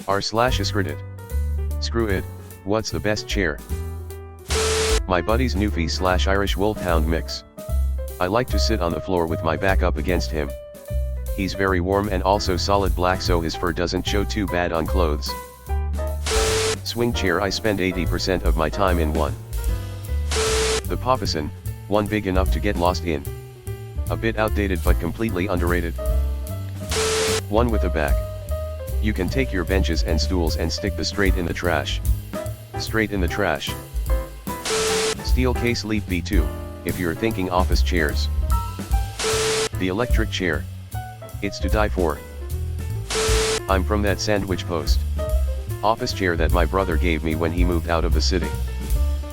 r/askreddit. Screw it, what's the best chair? My buddy's Newfie/Irish Wolfhound mix. I like to sit on the floor with my back up against him. He's very warm and also solid black, so his fur doesn't show too bad on clothes. Swing chair, I spend 80% of my time in one. The Papasan, one big enough to get lost in. A bit outdated but completely underrated. One with a back. You can take your benches and stools and stick the straight in the trash. Straight in the trash. Steel case Leaf V2, if you're thinking office chairs. The electric chair. It's to die for. I'm from that sandwich post office chair that my brother gave me when he moved out of the city.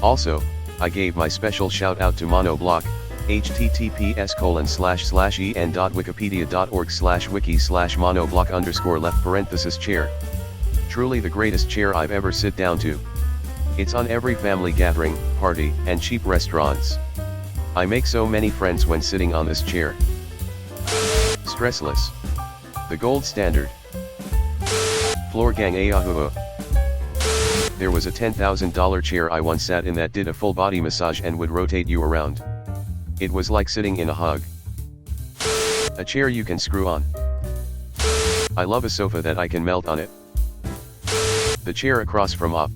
Also, I gave my special shout out to Monoblock, https://en.wikipedia.org/wiki/monoblock_left_chair. Truly the greatest chair I've ever sit down to. It's on every family gathering, party, and cheap restaurants. I make so many friends when sitting on this chair. Stressless. The gold standard. Floor gang ayahua. There was a $10,000 chair I once sat in that did a full body massage and would rotate you around. It was like sitting in a hug. A chair you can screw on. I love a sofa that I can melt on it. The chair across from Op.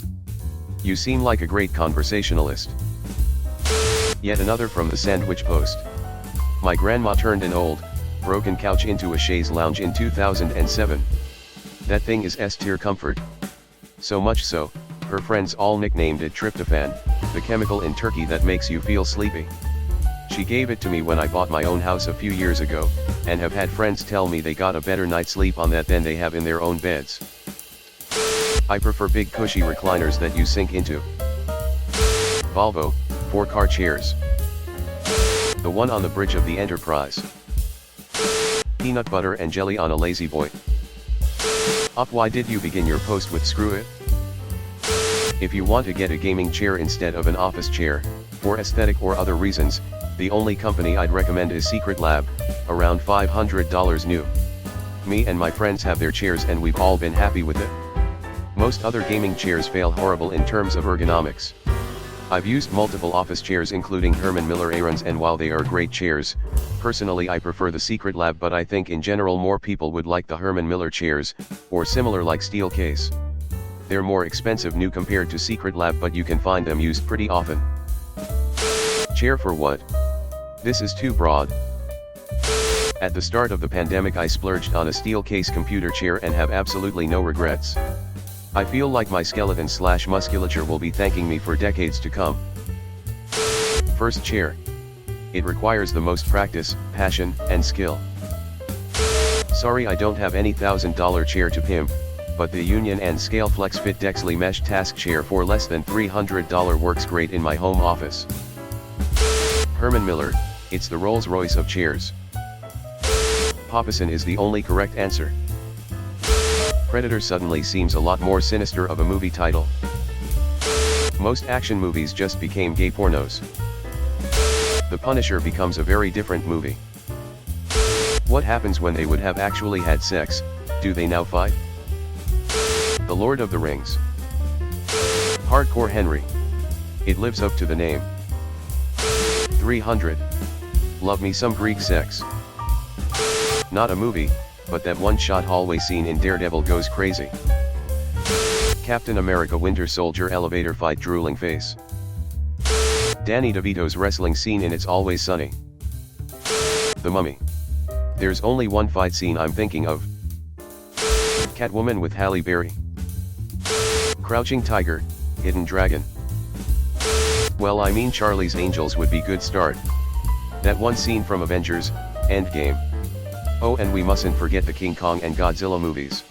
You seem like a great conversationalist. Yet another from the sandwich post. My grandma turned an old, broken couch into a chaise lounge in 2007. That thing is S-tier comfort. So much so, her friends all nicknamed it tryptophan, the chemical in turkey that makes you feel sleepy. She gave it to me when I bought my own house a few years ago, and have had friends tell me they got a better night's sleep on that than they have in their own beds. I prefer big cushy recliners that you sink into. Volvo, 4-car chairs. The one on the bridge of the Enterprise. Peanut butter and jelly on a lazy boy. Up, why did you begin your post with screw it? If you want to get a gaming chair instead of an office chair, for aesthetic or other reasons, the only company I'd recommend is Secret Lab, around $500 new. Me and my friends have their chairs and we've all been happy with it. Most other gaming chairs fail horrible in terms of ergonomics. I've used multiple office chairs including Herman Miller Aarons, and while they are great chairs, personally I prefer the Secret Lab, but I think in general more people would like the Herman Miller chairs, or similar like steel case. They're more expensive new compared to Secret Lab, but you can find them used pretty often. Chair for what? This is too broad. At the start of the pandemic I splurged on a steel case computer chair and have absolutely no regrets. I feel like my skeleton/musculature will be thanking me for decades to come. First chair. It requires the most practice, passion, and skill. Sorry I don't have any $1,000 chair to pimp, but the Union and Scale Flex Fit Dexley Mesh Task Chair for less than $300 works great in my home office. Herman Miller, it's the Rolls-Royce of chairs. Papasan is the only correct answer. Predator suddenly seems a lot more sinister of a movie title. Most action movies just became gay pornos. The Punisher becomes a very different movie. What happens when they would have actually had sex? Do they now fight? The Lord of the Rings. Hardcore Henry. It lives up to the name. 300. Love me some Greek sex. Not a movie, but that one-shot hallway scene in Daredevil goes crazy. Captain America Winter Soldier elevator fight drooling face. Danny DeVito's wrestling scene in It's Always Sunny. The Mummy. There's only one fight scene I'm thinking of. Catwoman with Halle Berry. Crouching Tiger, Hidden Dragon. Well, I mean Charlie's Angels would be good start. That one scene from Avengers, Endgame. Oh, and we mustn't forget the King Kong and Godzilla movies.